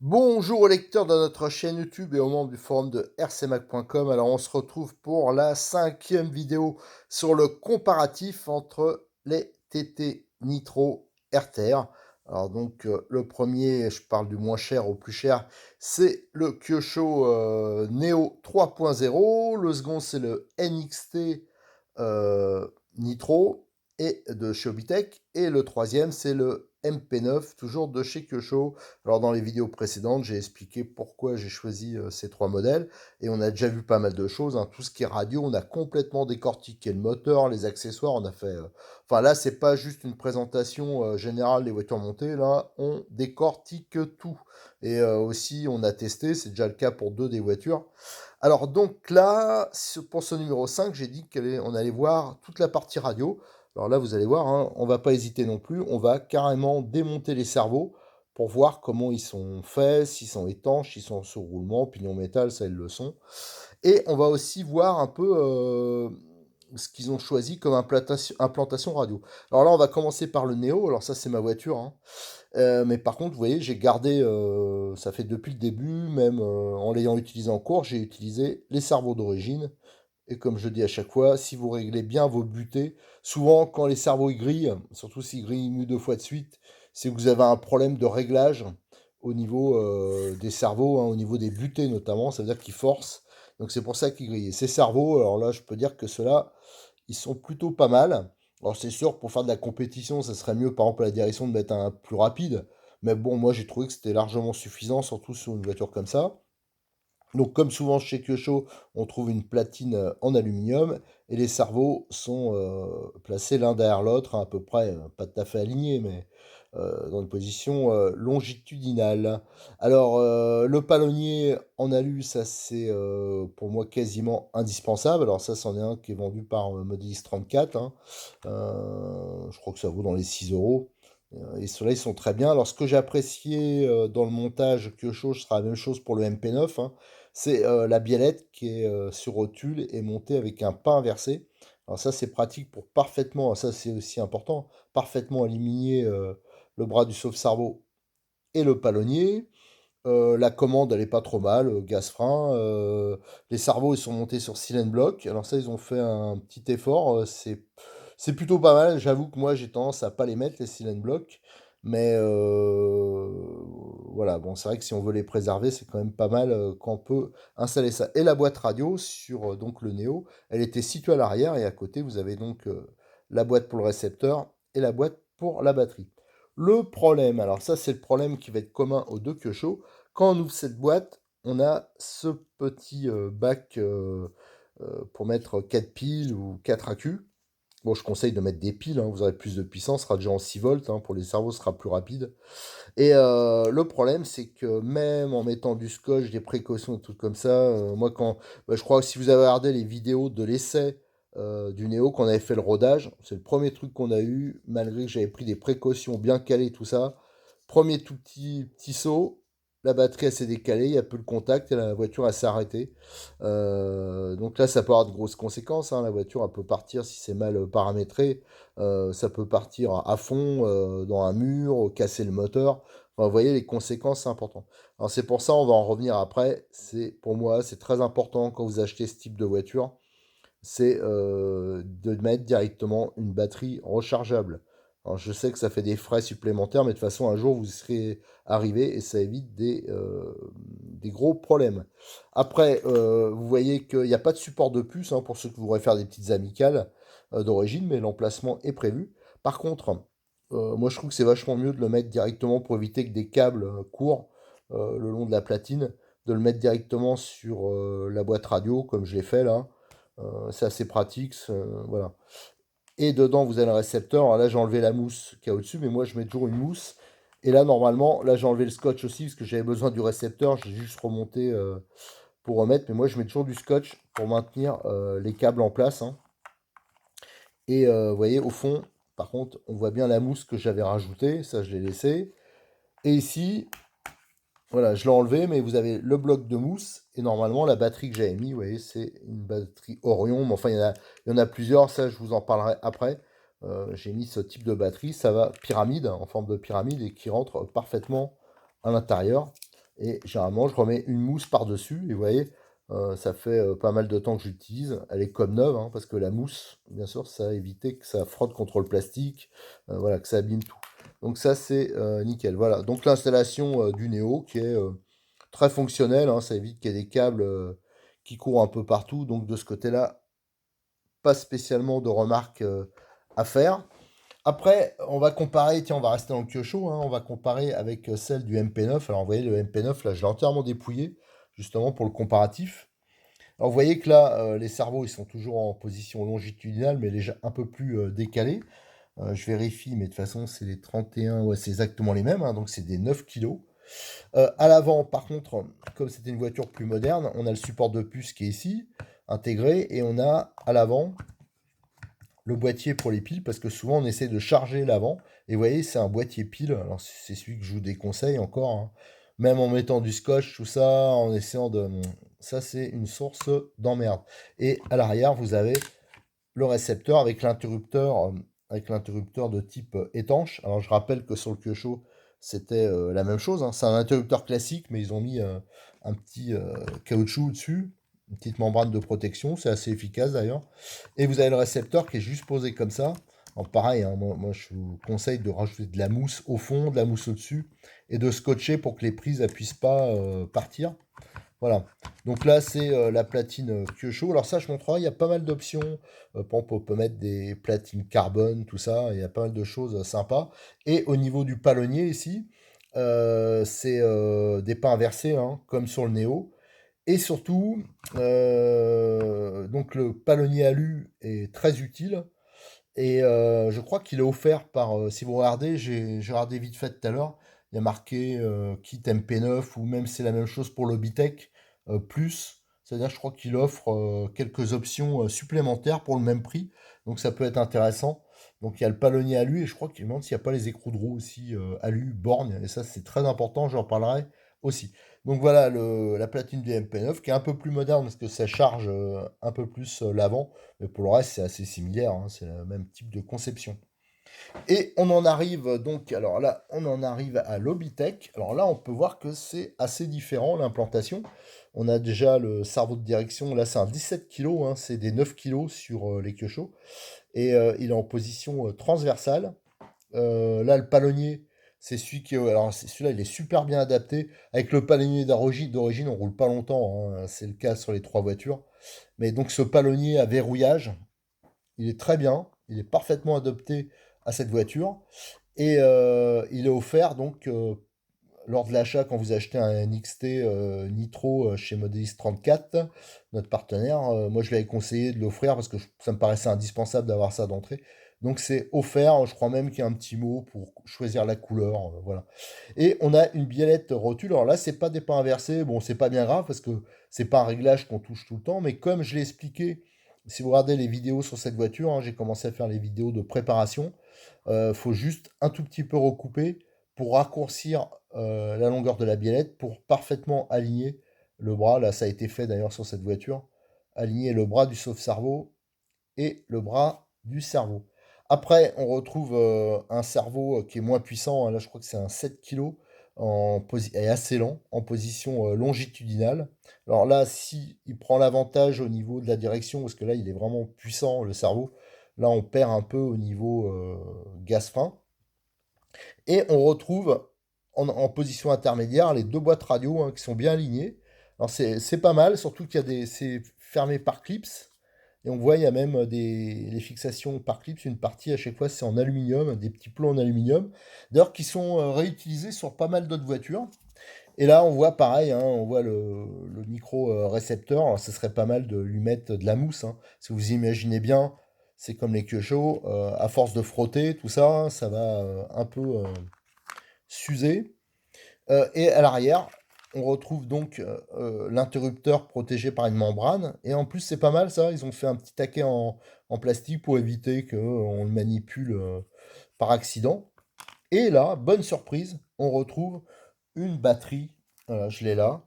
Bonjour aux lecteurs de notre chaîne YouTube et aux membres du forum de rcmac.com. Alors on se retrouve pour la 5e vidéo sur le comparatif entre les TT Nitro RTR. Alors donc le premier, je parle du moins cher au plus cher, c'est le Kyosho Neo 3.0. Le second c'est le NXT Nitro et de chez Obitech. Et le troisième c'est le MP9, toujours de chez Kyosho. Alors dans les vidéos précédentes, j'ai expliqué pourquoi j'ai choisi ces trois modèles et on a déjà vu pas mal de choses, hein. Tout ce qui est radio, on a complètement décortiqué le moteur, les accessoires, on a fait... Enfin là, c'est pas juste une présentation générale des voitures montées, là, on décortique tout. Et aussi, on a testé, c'est déjà le cas pour deux des voitures. Alors donc là, pour ce numéro 5, j'ai dit qu'on allait voir toute la partie radio. Alors là, vous allez voir, hein, on va pas hésiter non plus, on va carrément démonter les cerveaux pour voir comment ils sont faits, s'ils sont étanches, s'ils sont sur roulement, pignon métal, ça ils le sont. Et on va aussi voir un peu ce qu'ils ont choisi comme implantation radio. Alors là, on va commencer par le Néo. Alors ça, c'est ma voiture, hein. Mais par contre, vous voyez, j'ai gardé, ça fait depuis le début, même en l'ayant utilisé en cours, j'ai utilisé les cerveaux d'origine. Et comme je dis à chaque fois, si vous réglez bien vos butées, souvent quand les cerveaux ils grillent, surtout s'ils grillent une ou deux fois de suite, c'est que vous avez un problème de réglage au niveau des cerveaux, hein, au niveau des butées notamment, ça veut dire qu'ils forcent. Donc c'est pour ça qu'ils grillent. Et ces cerveaux, alors là, je peux dire que ceux-là, ils sont plutôt pas mal. Alors c'est sûr, pour faire de la compétition, ça serait mieux par exemple à la direction de mettre un plus rapide. Mais bon, moi j'ai trouvé que c'était largement suffisant, surtout sur une voiture comme ça. Donc, comme souvent chez Kyosho, on trouve une platine en aluminium et les cerveaux sont placés l'un derrière l'autre, hein, à peu près, pas tout à fait alignés, mais dans une position longitudinale. Alors, le palonnier en alu, ça c'est pour moi quasiment indispensable. Alors, ça, c'en est un qui est vendu par Modélis 34, hein. Je crois que ça vaut dans les 6 euros. Et ceux-là, ils sont très bien. Alors, ce que j'ai apprécié dans le montage Kyosho, ce sera la même chose pour le MP9, hein, c'est la biellette qui est sur rotule et montée avec un pas inversé. Alors ça, c'est pratique pour parfaitement, ça c'est aussi important, parfaitement aligner le bras du sauve-cerveau et le palonnier. La commande, elle est pas trop mal, gaz-frein. Les cerveaux, ils sont montés sur Silent Block. Alors ça, ils ont fait un petit effort. C'est plutôt pas mal. J'avoue que moi, j'ai tendance à pas les mettre, les Silent Block. Mais voilà, bon, c'est vrai que si on veut les préserver, c'est quand même pas mal qu'on peut installer ça. Et la boîte radio sur donc le Neo, elle était située à l'arrière et à côté, vous avez donc la boîte pour le récepteur et la boîte pour la batterie. Le problème, alors ça c'est le problème qui va être commun aux deux Kyosho, quand on ouvre cette boîte, on a ce petit bac pour mettre 4 piles ou 4 accus. Bon, je conseille de mettre des piles, hein, vous aurez plus de puissance, ce sera déjà en 6 volts, hein, pour les cerveaux, ce sera plus rapide. Et le problème, c'est que même en mettant du scotch, des précautions, des trucs comme ça, moi quand, bah, je crois que si vous avez regardé les vidéos de l'essai du Néo, qu'on avait fait le rodage, c'est le premier truc qu'on a eu, malgré que j'avais pris des précautions bien calées, tout ça. Premier tout petit saut, la batterie elle s'est décalée, il n'y a plus le contact et la voiture elle s'est arrêtée. Donc là, ça peut avoir de grosses conséquences, hein. La voiture elle peut partir si c'est mal paramétré, ça peut partir à fond dans un mur, casser le moteur. Enfin, vous voyez, les conséquences, c'est important. Alors c'est pour ça, on va en revenir après. C'est pour moi, c'est très important quand vous achetez ce type de voiture, c'est de mettre directement une batterie rechargeable. Alors je sais que ça fait des frais supplémentaires, mais de toute façon, un jour, vous y serez arrivé et ça évite des gros problèmes. Après, vous voyez qu'il n'y a pas de support de puce, hein, pour ceux qui voudraient faire des petites amicales d'origine, mais l'emplacement est prévu. Par contre, moi je trouve que c'est vachement mieux de le mettre directement pour éviter que des câbles courent le long de la platine, de le mettre directement sur la boîte radio, comme je l'ai fait là. C'est assez pratique, voilà. Et dedans, vous avez le récepteur. Alors là, j'ai enlevé la mousse qu'il y a au-dessus, mais moi, je mets toujours une mousse. Et là, normalement, là j'ai enlevé le scotch aussi parce que j'avais besoin du récepteur. J'ai juste remonté pour remettre. Mais moi, je mets toujours du scotch pour maintenir les câbles en place, hein. Et vous voyez, au fond, par contre, on voit bien la mousse que j'avais rajoutée. Ça, je l'ai laissé. Et ici, voilà, je l'ai enlevé, mais vous avez le bloc de mousse. Et normalement, la batterie que j'avais mis, vous voyez, c'est une batterie Orion. Mais enfin, il y en a plusieurs. Ça, je vous en parlerai après. J'ai mis ce type de batterie. Ça va pyramide, en forme de pyramide, et qui rentre parfaitement à l'intérieur. Et généralement, je remets une mousse par-dessus. Et vous voyez, ça fait pas mal de temps que j'utilise. Elle est comme neuve, hein, parce que la mousse, bien sûr, ça a évité que ça frotte contre le plastique. Voilà, que ça abîme tout. Donc ça, c'est nickel. Voilà, donc l'installation du Néo qui est très fonctionnelle, hein. Ça évite qu'il y ait des câbles qui courent un peu partout. Donc de ce côté-là, pas spécialement de remarques à faire. Après, on va comparer, tiens, on va rester dans le Kyosho, hein, on va comparer avec celle du MP9. Alors vous voyez, le MP9, là, je l'ai entièrement dépouillé, justement pour le comparatif. Alors vous voyez que là, les cerveaux, ils sont toujours en position longitudinale, mais déjà un peu plus décalés. Je vérifie, mais de toute façon, c'est les 31, ouais, c'est exactement les mêmes, hein, donc c'est des 9 kilos. À l'avant, par contre, comme c'était une voiture plus moderne, on a le support de puce qui est ici, intégré, et on a à l'avant le boîtier pour les piles, parce que souvent on essaie de charger l'avant, et vous voyez, c'est un boîtier pile, alors c'est celui que je vous déconseille encore, hein. Même en mettant du scotch, tout ça, en essayant de... Ça, c'est une source d'emmerde. Et à l'arrière, vous avez le récepteur avec l'interrupteur de type étanche. Alors je rappelle que sur le Kyosho, c'était la même chose, hein. C'est un interrupteur classique, mais ils ont mis un petit caoutchouc dessus, une petite membrane de protection, c'est assez efficace d'ailleurs. Et vous avez le récepteur qui est juste posé comme ça. Alors pareil, hein, moi, je vous conseille de rajouter de la mousse au fond, de la mousse au-dessus, et de scotcher pour que les prises ne puissent pas partir. Voilà. Donc là, c'est la platine Kyosho. Alors ça, je montrerai, il y a pas mal d'options. Par exemple, on peut mettre des platines carbone, tout ça. Il y a pas mal de choses sympas. Et au niveau du palonnier ici, c'est des pains inversés, hein, comme sur le Neo. Et surtout, donc le palonnier alu est très utile. Et je crois qu'il est offert par, si vous regardez, j'ai regardé vite fait tout à l'heure, il y a marqué kit MP9 ou même c'est la même chose pour Logitech plus. C'est-à-dire, je crois qu'il offre quelques options supplémentaires pour le même prix. Donc ça peut être intéressant. Donc il y a le palonnier alu et je crois qu'il me demande s'il n'y a pas les écrous de roue aussi alu borgne. Et ça, c'est très important, j'en parlerai aussi. Donc voilà la platine du MP9 qui est un peu plus moderne parce que ça charge un peu plus l'avant. Mais pour le reste, c'est assez similaire, hein, c'est le même type de conception. Et on en arrive donc, alors là, on en arrive à l'Obitech. Alors là, on peut voir que c'est assez différent l'implantation. On a déjà le cerveau de direction, là c'est un 17 kg, hein, c'est des 9 kilos sur les Kyosho. Et il est en position transversale. Là, le palonnier, c'est celui qui. Alors, celui-là, il est super bien adapté. Avec le palonnier d'origine, on roule pas longtemps, hein, c'est le cas sur les trois voitures. Mais donc, ce palonnier à verrouillage, il est très bien, il est parfaitement adapté à cette voiture. Et il est offert donc lors de l'achat quand vous achetez un XT Nitro chez Modelis 34, notre partenaire. Moi je l'avais conseillé de l'offrir parce que ça me paraissait indispensable d'avoir ça d'entrée. Donc c'est offert, je crois même qu'il y a un petit mot pour choisir la couleur, voilà. Et on a une biellette rotule. Alors là, c'est pas des pas inversés, bon, c'est pas bien grave parce que c'est pas un réglage qu'on touche tout le temps, mais comme je l'ai expliqué, si vous regardez les vidéos sur cette voiture, hein, j'ai commencé à faire les vidéos de préparation. Faut juste un tout petit peu recouper pour raccourcir la longueur de la biellette pour parfaitement aligner le bras. Là, ça a été fait d'ailleurs sur cette voiture. Aligner le bras du sauve-cerveau et le bras du cerveau. Après, on retrouve un cerveau qui est moins puissant, hein. Là, je crois que c'est un 7 kg et assez lent, en position longitudinale. Alors là, si il prend l'avantage au niveau de la direction, parce que là, il est vraiment puissant, le cerveau, là, on perd un peu au niveau gaz-frein. Et on retrouve en position intermédiaire les deux boîtes radio, hein, qui sont bien alignées. Alors c'est pas mal, surtout qu'il y a c'est fermé par clips. Et on voit, il y a même les fixations par clips, une partie à chaque fois c'est en aluminium, des petits plombs en aluminium, d'ailleurs qui sont réutilisés sur pas mal d'autres voitures. Et là on voit pareil, hein, on voit le micro récepteur, alors ce serait pas mal de lui mettre de la mousse, hein. Si vous imaginez bien, c'est comme les Kyosho, à force de frotter, tout ça, ça va un peu s'user. Et à l'arrière, on retrouve donc l'interrupteur protégé par une membrane. Et en plus, c'est pas mal ça, ils ont fait un petit taquet en plastique pour éviter qu'on le manipule par accident. Et là, bonne surprise, on retrouve une batterie. Voilà, je l'ai là.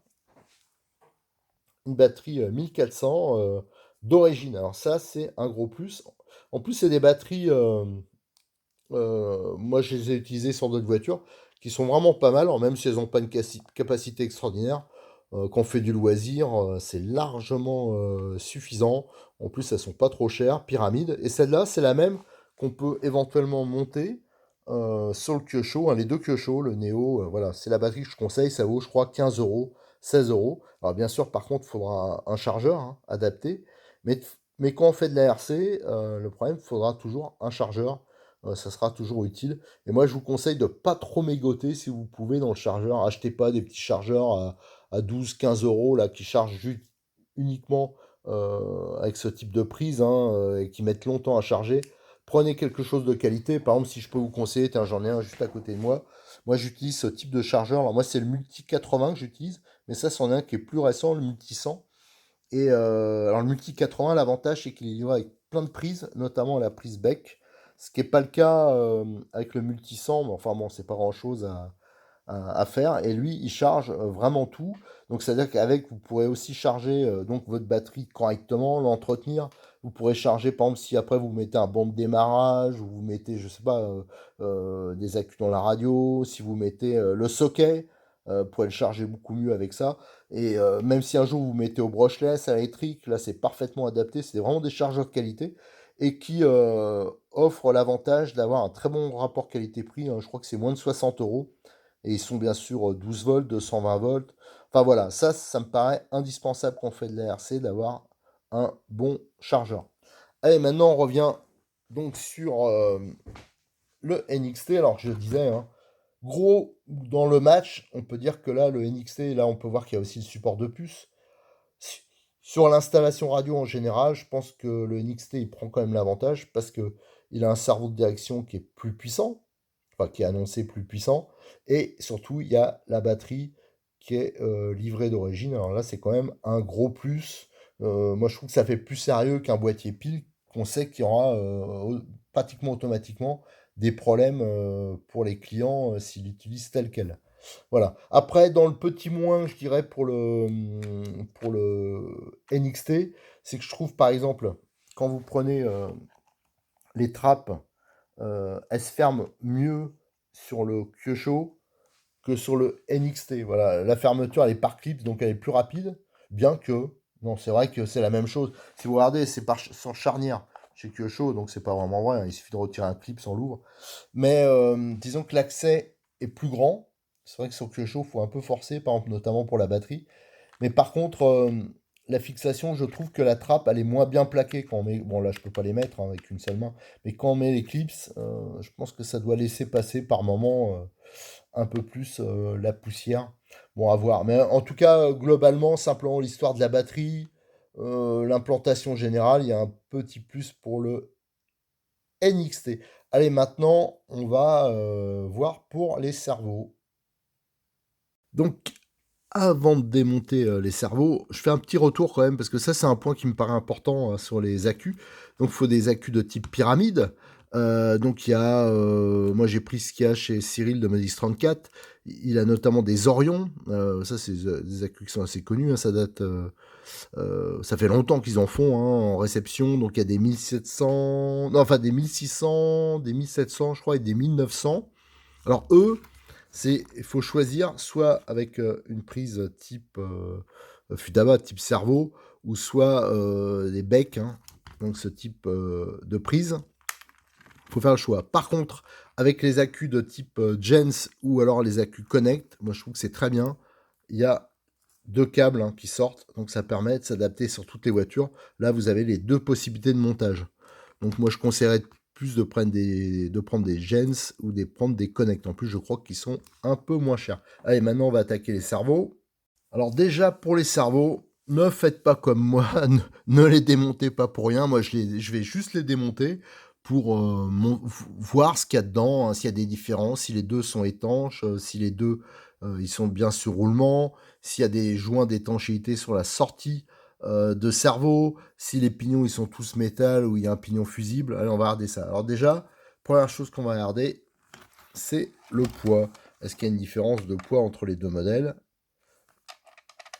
Une batterie 1400 d'origine. Alors ça, c'est un gros plus. En plus, c'est des batteries, moi je les ai utilisées sur d'autres voitures, qui sont vraiment pas mal, alors même si elles n'ont pas une capacité extraordinaire. Quand on fait du loisir, c'est largement suffisant. En plus, elles sont pas trop chères, pyramide. Et celle-là, c'est la même qu'on peut éventuellement monter sur le Kyosho, hein, les deux Kyosho, le Neo, voilà, c'est la batterie que je conseille, ça vaut je crois 15 euros, 16 euros. Alors bien sûr, par contre, il faudra un chargeur hein, adapté, mais quand on fait de la RC, le problème, il faudra toujours un chargeur, ça sera toujours utile. Et moi, je vous conseille de pas trop mégoter si vous pouvez dans le chargeur. Achetez pas des petits chargeurs à 12-15 euros là, qui chargent uniquement avec ce type de prise hein, et qui mettent longtemps à charger. Prenez quelque chose de qualité. Par exemple, si je peux vous conseiller, tiens, j'en ai un juste à côté de moi. Moi, j'utilise ce type de chargeur. Alors, moi, c'est le Multi 80 que j'utilise, mais ça, c'en est un qui est plus récent, le Multi 100. Et alors, le Multi 80, l'avantage, c'est qu'il est livré avec plein de prises, notamment la prise bec, ce qui n'est pas le cas avec le Multi 100, mais enfin, bon, c'est pas grand-chose à faire. Et lui, il charge vraiment tout. Donc, c'est-à-dire qu'avec, vous pourrez aussi charger donc votre batterie correctement, l'entretenir. Vous pourrez charger, par exemple, si après vous mettez un bon de démarrage, ou vous mettez, je sais pas, des accus dans la radio, si vous mettez le socket, vous pourrez le charger beaucoup mieux avec ça. Et même si un jour vous mettez au brushless, à l'électrique, là c'est parfaitement adapté. C'est vraiment des chargeurs de qualité et qui offrent l'avantage d'avoir un très bon rapport qualité-prix, hein. Je crois que c'est moins de 60 euros. Et ils sont bien sûr 12 volts, 220 volts. Enfin voilà, ça me paraît indispensable quand on fait de la RC d'avoir un bon chargeur. Allez, maintenant on revient donc sur le NXT. Alors je disais, hein, gros, dans le match, on peut dire que là, le NXT, là on peut voir qu'il y a aussi le support de puce. Sur l'installation radio en général, je pense que le NXT il prend quand même l'avantage parce que il a un cerveau de direction qui est plus puissant, enfin qui est annoncé plus puissant, et surtout il y a la batterie qui est livrée d'origine. Alors là, c'est quand même un gros plus. Moi, je trouve que ça fait plus sérieux qu'un boîtier pile qu'on sait qu'il y aura pratiquement automatiquement des problèmes pour les clients s'ils l'utilisent tel quel. Voilà. Après, dans le petit moins, je dirais, pour le NXT, c'est que je trouve, par exemple, quand vous prenez les trappes, elles se ferment mieux sur le Kyosho que sur le NXT. Voilà. La fermeture, elle est par clips, donc elle est plus rapide, bien que, non, c'est vrai que c'est la même chose. Si vous regardez, c'est sans charnière chez Kyosho, donc c'est pas vraiment vrai, hein. Il suffit de retirer un clip, on l'ouvre. Mais disons que l'accès est plus grand. C'est vrai que sur Kyosho, il faut un peu forcer, par exemple, notamment pour la batterie. Mais par contre, la fixation, je trouve que la trappe, elle est moins bien plaquée quand on met. Bon, là, je peux pas les mettre hein, avec une seule main. Mais quand on met les clips, je pense que ça doit laisser passer par moment un peu plus la poussière. Bon, à voir. Mais en tout cas, globalement, simplement l'histoire de la batterie, l'implantation générale, il y a un petit plus pour le NXT. Allez, maintenant, on va voir pour les cerveaux. Donc, avant de démonter les cerveaux, je fais un petit retour quand même, parce que ça, c'est un point qui me paraît important sur les accus. Donc, il faut des accus de type pyramide. Donc, il y a, moi j'ai pris ce qu'il y a chez Cyril de Modis 34. Il a notamment des Orions. Ça, c'est des accus qui sont assez connus, hein. Ça date, ça fait longtemps qu'ils en font hein, en réception. Donc, il y a des 1700, non, enfin des 1600, des 1700, je crois, et des 1900. Alors, eux, il faut choisir soit avec une prise type Futaba, type cerveau, ou soit des becs, hein, donc ce type de prise. Il faut faire le choix. Par contre, avec les accus de type Gens ou alors les accus Connect, moi je trouve que c'est très bien. Il y a deux câbles hein, qui sortent, donc ça permet de s'adapter sur toutes les voitures. Là, vous avez les deux possibilités de montage. Donc moi, je conseillerais plus de prendre des Gens ou de prendre des Connect. En plus, je crois qu'ils sont un peu moins chers. Allez, maintenant, on va attaquer les cerveaux. Alors déjà, pour les cerveaux, ne faites pas comme moi, ne les démontez pas pour rien. Moi, je vais juste les démonter pour voir ce qu'il y a dedans, hein, s'il y a des différences, si les deux sont étanches, si les deux ils sont bien sur roulement, s'il y a des joints d'étanchéité sur la sortie de cerveau, si les pignons ils sont tous métal ou il y a un pignon fusible. Allez, on va regarder ça. Alors déjà, première chose qu'on va regarder, c'est le poids. Est-ce qu'il y a une différence de poids entre les deux modèles?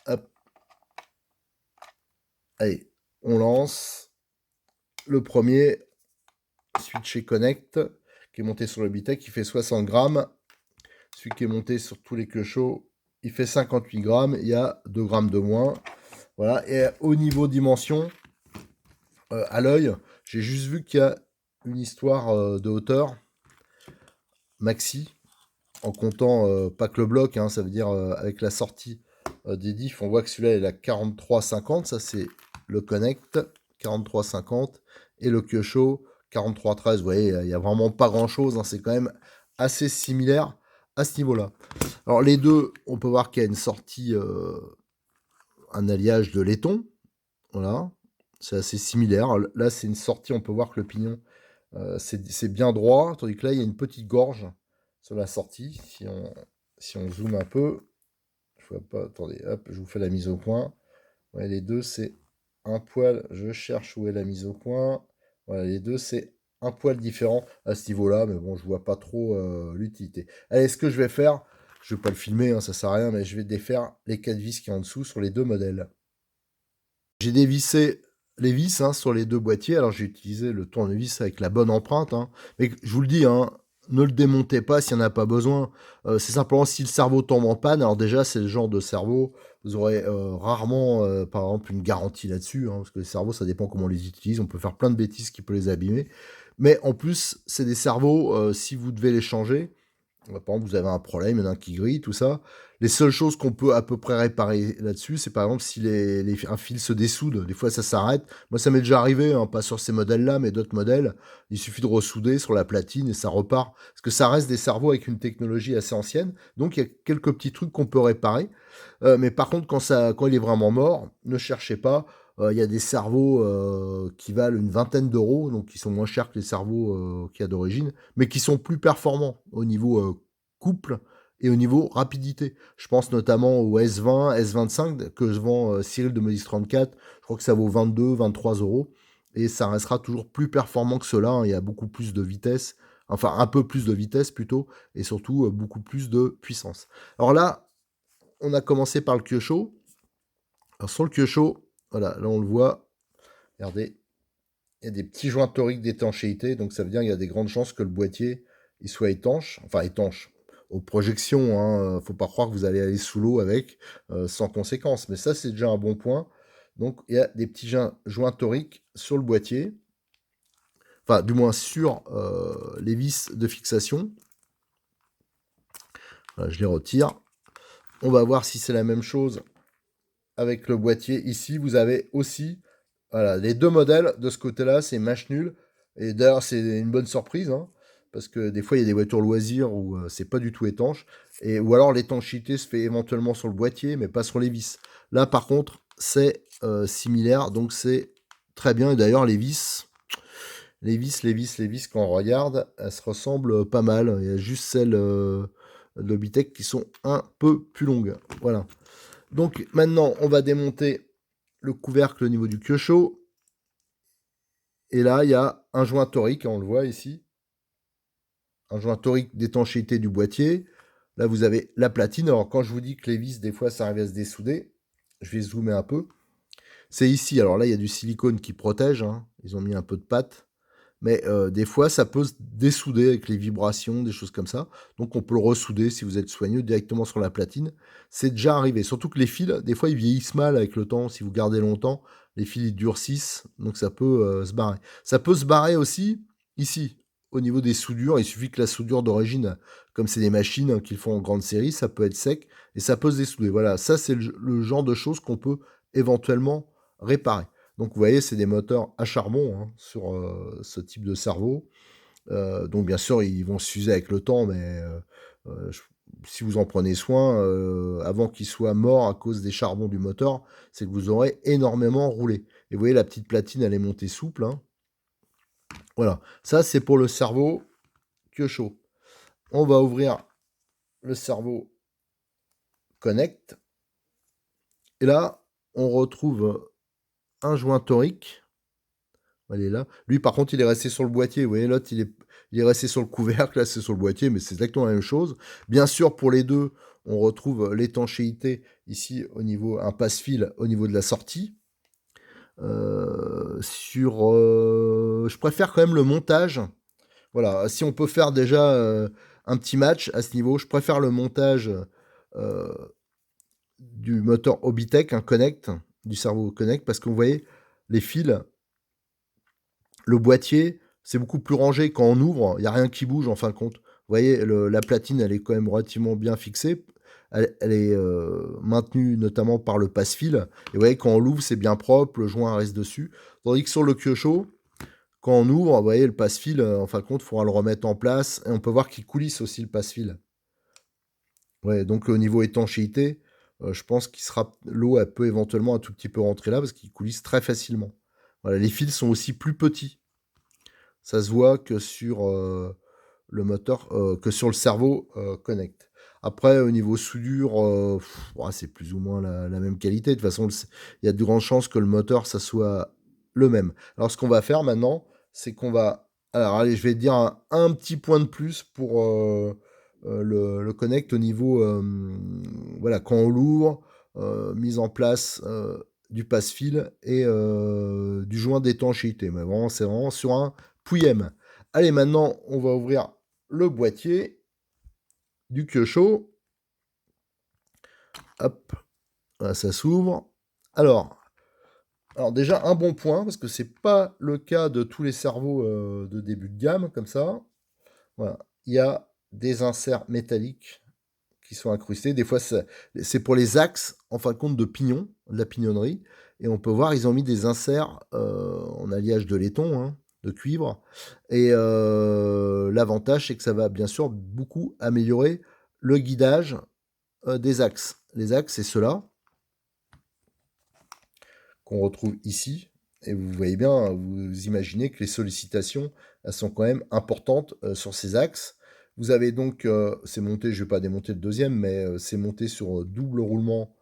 Hop. Allez, on lance. Le premier, Switch Connect, qui est monté sur le Bitec, qui fait 60 grammes. Celui qui est monté sur tous les queues il fait 58 grammes. Il y a 2 grammes de moins. Voilà. Et au niveau dimension, à l'œil, j'ai juste vu qu'il y a une histoire de hauteur maxi, en comptant pas que le bloc, hein, ça veut dire avec la sortie des diffs, on voit que celui-là est à 43,50. Ça, c'est le Connect, 43,50. Et le Kyosho, 43,13. Vous voyez, il n'y a vraiment pas grand-chose. Hein, c'est quand même assez similaire à ce niveau-là. Alors, les deux, on peut voir qu'il y a une sortie, un alliage de laiton. Voilà. C'est assez similaire. Là, c'est une sortie, on peut voir que le pignon, c'est bien droit. Tandis que là, il y a une petite gorge sur la sortie. Si on zoome un peu, je vois pas, attendez, hop, je vous fais la mise au point. Ouais, les deux, c'est un poil. Je cherche où est la mise au point. Voilà, les deux, c'est un poil différent à ce niveau-là, mais bon, je vois pas trop l'utilité. Allez, ce que je vais faire, je vais pas le filmer, hein, ça sert à rien, mais je vais défaire les 4 vis qui sont en dessous sur les deux modèles. J'ai dévissé les vis hein, sur les deux boîtiers. Alors j'ai utilisé le tournevis avec la bonne empreinte. Hein. Mais je vous le dis, hein, ne le démontez pas s'il n'y en a pas besoin. C'est simplement si le cerveau tombe en panne. Alors déjà, c'est le genre de cerveau. Vous aurez rarement, par exemple, une garantie là-dessus. Hein, parce que les cerveaux, ça dépend comment on les utilise. On peut faire plein de bêtises qui peuvent les abîmer. Mais en plus, c'est des cerveaux, si vous devez les changer, par exemple, vous avez un problème, il y en a un qui grille, tout ça. Les seules choses qu'on peut à peu près réparer là-dessus, c'est par exemple si un fil se dessoude. Des fois, ça s'arrête. Moi, ça m'est déjà arrivé, hein, pas sur ces modèles-là, mais d'autres modèles. Il suffit de ressouder sur la platine et ça repart. Parce que ça reste des cerveaux avec une technologie assez ancienne. Donc, il y a quelques petits trucs qu'on peut réparer. Mais par contre, quand il est vraiment mort, ne cherchez pas. Il y a des cerveaux qui valent une vingtaine d'euros, donc qui sont moins chers que les cerveaux qu'il y a d'origine, mais qui sont plus performants au niveau couple et au niveau rapidité. Je pense notamment au S20, S25 que je vends Cyril de Modis 34. Je crois que ça vaut 22, 23 euros. Et ça restera toujours plus performant que cela. Hein. Il y a beaucoup plus de vitesse, enfin un peu plus de vitesse plutôt, et surtout beaucoup plus de puissance. Alors là, on a commencé par le Kyosho. Alors sur le Kyosho, voilà, là on le voit, regardez, il y a des petits joints toriques d'étanchéité, donc ça veut dire qu'il y a des grandes chances que le boîtier il soit étanche, enfin étanche, aux projections, hein, faut pas croire que vous allez aller sous l'eau avec, sans conséquence, mais ça c'est déjà un bon point. Donc il y a des petits joints toriques sur le boîtier, enfin du moins sur les vis de fixation. Voilà, je les retire. On va voir si c'est la même chose avec le boîtier. Ici, vous avez aussi voilà, les deux modèles. De ce côté-là, c'est match nul. Et d'ailleurs, c'est une bonne surprise. Hein, parce que des fois, il y a des voitures loisirs où c'est pas du tout étanche. Ou alors, l'étanchéité se fait éventuellement sur le boîtier, mais pas sur les vis. Là, par contre, c'est similaire. Donc, c'est très bien. Et d'ailleurs, les vis, quand on regarde, elles se ressemblent pas mal. Il y a juste celles de Bitech qui sont un peu plus longues. Voilà. Donc maintenant, on va démonter le couvercle au niveau du Kyosho. Et là, il y a un joint torique, on le voit ici. Un joint torique d'étanchéité du boîtier. Là, vous avez la platine. Alors, quand je vous dis que les vis, des fois, ça arrive à se dessouder, je vais zoomer un peu. C'est ici. Alors là, il y a du silicone qui protège. Hein. Ils ont mis un peu de pâte. Mais des fois, ça peut se dessouder avec les vibrations, des choses comme ça. Donc, on peut le ressouder si vous êtes soigneux directement sur la platine. C'est déjà arrivé. Surtout que les fils, des fois, ils vieillissent mal avec le temps. Si vous gardez longtemps, les fils ils durcissent. Donc, ça peut se barrer. Ça peut se barrer aussi ici, au niveau des soudures. Il suffit que la soudure d'origine, comme c'est des machines hein, qu'ils font en grande série, ça peut être sec et ça peut se dessouder. Voilà, ça, c'est le genre de choses qu'on peut éventuellement réparer. Donc vous voyez, c'est des moteurs à charbon hein, sur ce type de cerveau. Donc bien sûr, ils vont s'user avec le temps, mais si vous en prenez soin, avant qu'ils soient morts à cause des charbons du moteur, c'est que vous aurez énormément roulé. Et vous voyez, la petite platine, elle est montée souple. Hein. Voilà, ça c'est pour le cerveau Kyosho. On va ouvrir le cerveau Connect. Et là, on retrouve un joint torique. Elle est là. Lui, par contre, il est resté sur le boîtier. Vous voyez, l'autre, il est resté sur le couvercle. Là, c'est sur le boîtier, mais c'est exactement la même chose. Bien sûr, pour les deux, on retrouve l'étanchéité ici au niveau, un passe-fil au niveau de la sortie. Je préfère quand même le montage. Voilà, si on peut faire déjà un petit match à ce niveau, je préfère le montage euh, du moteur Obitech, un Connect, du cerveau Connect, parce que vous voyez, les fils, le boîtier, c'est beaucoup plus rangé. Quand on ouvre, il n'y a rien qui bouge en fin de compte. Vous voyez, la platine, elle est quand même relativement bien fixée. Elle est maintenue notamment par le passe-fil. Et vous voyez, quand on l'ouvre, c'est bien propre, le joint reste dessus. Tandis que sur le Kyosho, quand on ouvre, vous voyez, le passe-fil, en fin de compte, il faudra le remettre en place. Et on peut voir qu'il coulisse aussi le passe-fil. Ouais, donc au niveau étanchéité, je pense qu'il sera l'eau, elle peut éventuellement un tout petit peu rentrer là parce qu'il coulisse très facilement. Voilà, les fils sont aussi plus petits. Ça se voit que sur le moteur, que sur le cerveau Connect. Après, au niveau soudure, ouais, c'est plus ou moins la même qualité. De toute façon, il y a de grandes chances que le moteur, ça soit le même. Alors, ce qu'on va faire maintenant, c'est qu'on va... Alors, allez, je vais dire un petit point de plus pour le Connect au niveau... voilà, quand on l'ouvre, mise en place du passe-fil et du joint d'étanchéité. Mais vraiment, c'est vraiment sur un Pouillem. Allez, maintenant, on va ouvrir le boîtier du Kyosho. Hop, voilà, ça s'ouvre. Alors déjà, un bon point, parce que c'est pas le cas de tous les cerveaux de début de gamme, comme ça. Voilà. Il y a des inserts métalliques qui sont incrustés. Des fois, c'est pour les axes, en fin de compte, de pignon, de la pignonnerie. Et on peut voir, ils ont mis des inserts en alliage de laiton, hein, de cuivre. Et l'avantage, c'est que ça va bien sûr beaucoup améliorer le guidage des axes. Les axes, c'est ceux-là qu'on retrouve ici. Et vous voyez bien, hein, vous imaginez que les sollicitations, elles sont quand même importantes sur ces axes. Vous avez donc, c'est monté, je ne vais pas démonter le deuxième, mais c'est monté sur double roulement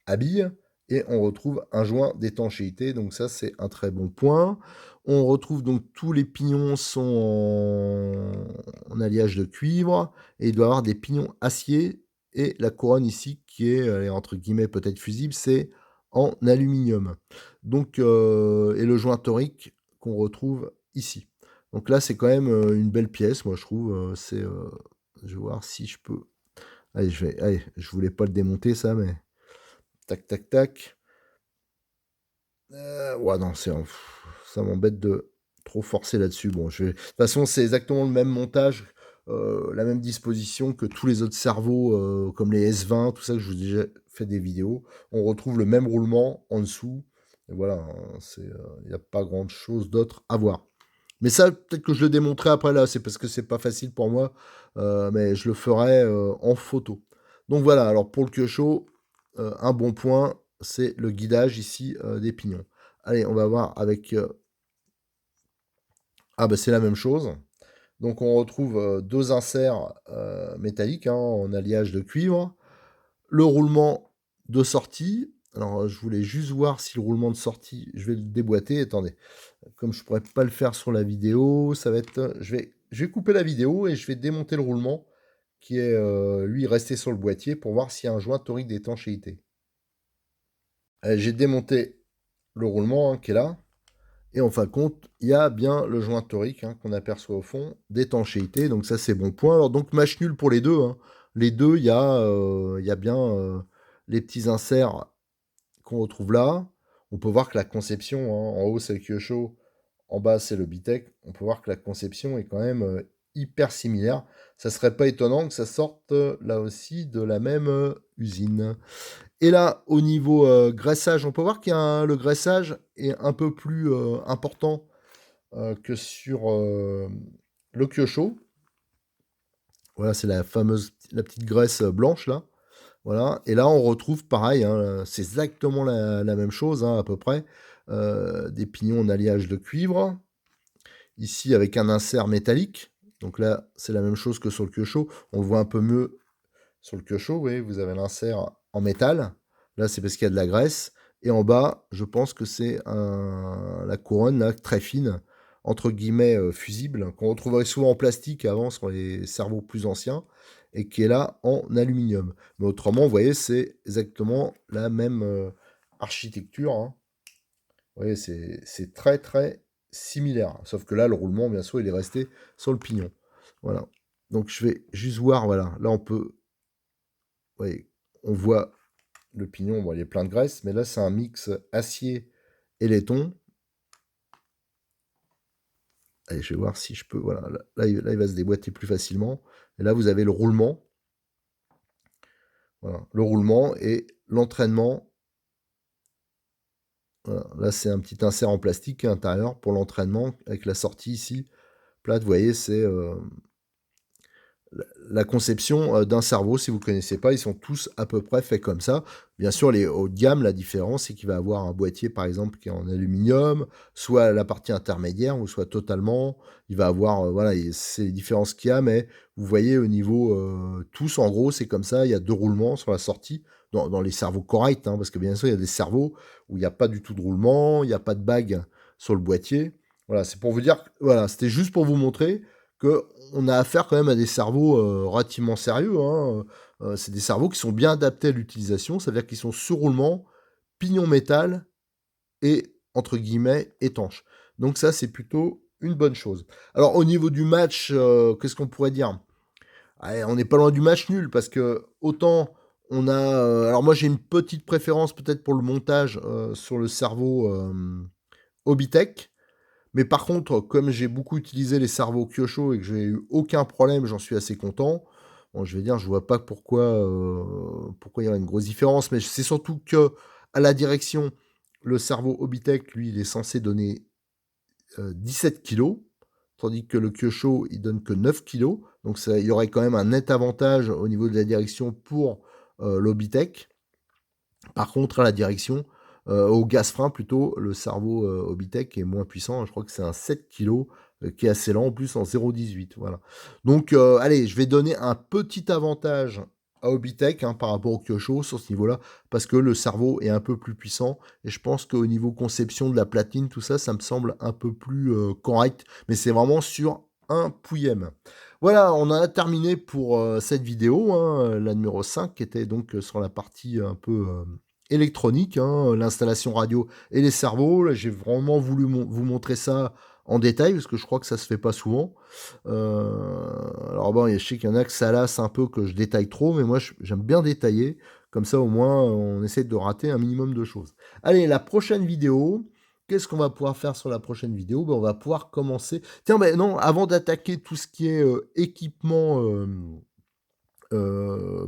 à billes. Et on retrouve un joint d'étanchéité, donc ça c'est un très bon point. On retrouve donc tous les pignons sont en alliage de cuivre, et il doit y avoir des pignons acier, et la couronne ici qui est, entre guillemets peut-être fusible, c'est en aluminium. Donc, et le joint torique qu'on retrouve ici. Donc là, c'est quand même une belle pièce, moi je trouve. Je vais voir si je peux. Allez, je voulais pas le démonter ça, mais tac, tac, tac. Ouais, non, ça m'embête de trop forcer là-dessus. Bon, de toute façon, c'est exactement le même montage, la même disposition que tous les autres cerveaux, comme les S20, tout ça que je vous ai déjà fait des vidéos. On retrouve le même roulement en dessous. Et voilà, hein, il n'y a pas grand-chose d'autre à voir. Mais ça, peut-être que je le démontrerai après là, c'est parce que c'est pas facile pour moi, mais je le ferai en photo. Donc voilà, alors pour le Kyosho, un bon point, c'est le guidage ici des pignons. Allez, on va voir avec... Ah bah c'est la même chose. Donc on retrouve deux inserts métalliques hein, en alliage de cuivre. Le roulement de sortie. Alors je voulais juste voir si le roulement de sortie, je vais le déboîter. Attendez, comme je pourrais pas le faire sur la vidéo, ça va être... Je vais couper la vidéo et je vais démonter le roulement qui est lui resté sur le boîtier pour voir s'il y a un joint torique d'étanchéité. J'ai démonté le roulement hein, qui est là. Et en fin de compte, il y a bien le joint torique hein, qu'on aperçoit au fond d'étanchéité. Donc ça, c'est bon point. Alors donc match nul pour les deux. Hein. Les deux, il y a bien les petits inserts qu'on retrouve là. On peut voir que la conception, hein, en haut c'est le Kyosho, en bas c'est le Bitech. On peut voir que la conception est quand même hyper similaire. Ça serait pas étonnant que ça sorte là aussi de la même usine. Et là, au niveau graissage, on peut voir que le graissage est un peu plus important que sur le Kyosho. Voilà, c'est la petite graisse blanche là. Voilà. Et là, on retrouve pareil, hein, c'est exactement la même chose hein, à peu près. Des pignons en alliage de cuivre. ici avec un insert métallique. Donc là, c'est la même chose que sur le Kyosho. On le voit un peu mieux sur le Kyosho, vous voyez, vous avez l'insert en métal. Là, c'est parce qu'il y a de la graisse. Et en bas, je pense que c'est la couronne là, très fine, entre guillemets fusible, qu'on retrouverait souvent en plastique avant sur les cerveaux plus anciens, et qui est là en aluminium. Mais autrement, vous voyez, c'est exactement la même architecture, hein. Vous voyez, c'est très très similaire. Sauf que là, le roulement, bien sûr, il est resté sur le pignon. Voilà. Donc je vais juste voir, voilà. Là, on peut, oui, on voit le pignon, bon, il est plein de graisse, mais là, c'est un mix acier et laiton. Allez, je vais voir si je peux. Voilà, là, il va se déboîter plus facilement. Et là, vous avez le roulement. Voilà, le roulement et l'entraînement. Voilà, là, c'est un petit insert en plastique à l'intérieur pour l'entraînement avec la sortie ici. Plate, vous voyez, c'est la conception d'un cerveau, si vous ne connaissez pas, ils sont tous à peu près faits comme ça. Bien sûr, les haut de gamme, la différence, c'est qu'il va avoir un boîtier, par exemple, qui est en aluminium, soit la partie intermédiaire, ou soit totalement. Il va avoir, voilà, c'est les différences qu'il y a, mais vous voyez, au niveau, tous, en gros, c'est comme ça. Il y a 2 roulements sur la sortie, dans les cerveaux corrects, hein, parce que bien sûr, il y a des cerveaux où il n'y a pas du tout de roulement, il n'y a pas de bague sur le boîtier. Voilà, c'est pour vous dire, voilà, c'était juste pour vous montrer qu'on a affaire quand même à des cerveaux relativement sérieux, hein. C'est des cerveaux qui sont bien adaptés à l'utilisation, c'est-à-dire qu'ils sont sur roulement, pignon métal et, entre guillemets, étanches. Donc ça, c'est plutôt une bonne chose. Alors au niveau du match, qu'est-ce qu'on pourrait dire? Allez, on n'est pas loin du match nul, parce que autant on a... alors moi j'ai une petite préférence peut-être pour le montage sur le cerveau Hobitech. Mais par contre, comme j'ai beaucoup utilisé les cerveaux Kyosho et que j'ai eu aucun problème, j'en suis assez content. Bon, je vais dire, je vois pas pourquoi il y aurait une grosse différence, mais c'est surtout que à la direction, le cerveau Hobitech, lui, il est censé donner 17 kilos, tandis que le Kyosho, il donne que 9 kilos. Donc ça, il y aurait quand même un net avantage au niveau de la direction pour l'Hobitech. Par contre, à la direction, au gaz frein plutôt, le cerveau Hobitech est moins puissant. Je crois que c'est un 7 kg qui est assez lent, en plus en 0,18. Voilà. Donc, allez, je vais donner un petit avantage à Hobitech hein, par rapport au Kyosho sur ce niveau-là, parce que le cerveau est un peu plus puissant. Et je pense qu'au niveau conception de la platine, tout ça, ça me semble un peu plus correct. Mais c'est vraiment sur un pouillem. Voilà, on en a terminé pour cette vidéo, hein, la numéro 5, qui était donc sur la partie un peu électronique, hein, l'installation radio et les cerveaux. Là, j'ai vraiment voulu vous montrer ça en détail, parce que je crois que ça se fait pas souvent. Alors bon, je sais qu'il y en a que ça lasse un peu que je détaille trop, mais moi j'aime bien détailler. Comme ça, au moins, on essaie de rater un minimum de choses. Allez, la prochaine vidéo, qu'est-ce qu'on va pouvoir faire sur la prochaine vidéo? Ben, on va pouvoir commencer. Tiens, ben non, avant d'attaquer tout ce qui est équipement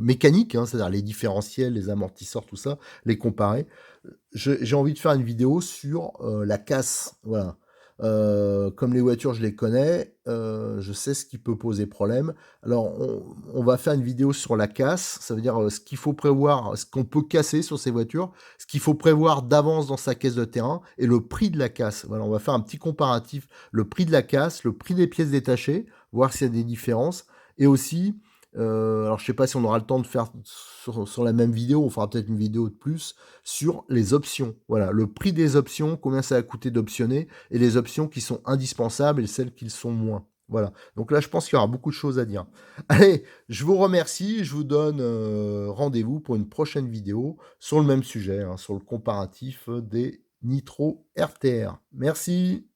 mécanique, hein, c'est-à-dire les différentiels, les amortisseurs, tout ça, les comparer, j'ai envie de faire une vidéo sur la casse. Voilà. Comme les voitures, je les connais, je sais ce qui peut poser problème. Alors, on va faire une vidéo sur la casse, ça veut dire ce qu'il faut prévoir, ce qu'on peut casser sur ces voitures, ce qu'il faut prévoir d'avance dans sa caisse de terrain et le prix de la casse. Voilà, on va faire un petit comparatif, le prix de la casse, le prix des pièces détachées, voir s'il y a des différences, et aussi, alors je sais pas si on aura le temps de faire sur la même vidéo, on fera peut-être une vidéo de plus, sur les options. Voilà, le prix des options, combien ça va coûter d'optionner, et les options qui sont indispensables et celles qui le sont moins. Voilà. Donc là, je pense qu'il y aura beaucoup de choses à dire. Allez, je vous remercie. Je vous donne rendez-vous pour une prochaine vidéo sur le même sujet, hein, sur le comparatif des Nitro RTR. Merci.